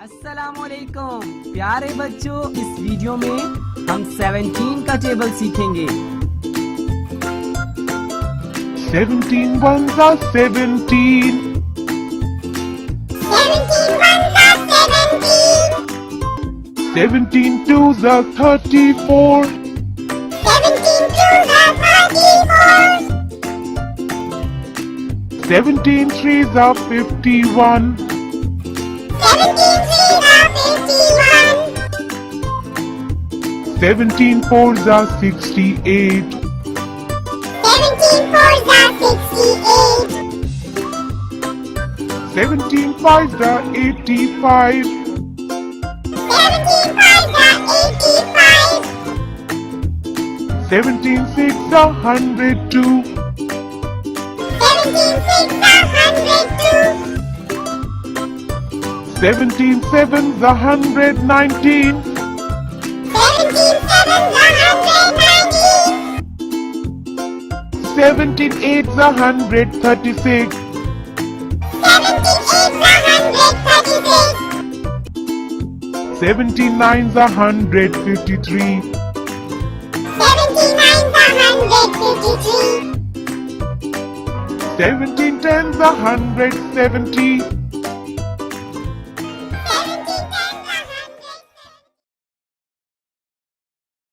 अस्सलामुअलैकुम प्यारे बच्चों, इस वीडियो में हम 17 का टेबल सीखेंगे। 17 ones are 17. 17 twos are 34. 17 threes are 51. 17 fours are 68. 17 fives are 85. 17 six are 102. 17 sevens are 119. 17 eights are 136. 17 nines are 153. 17 tens are 170.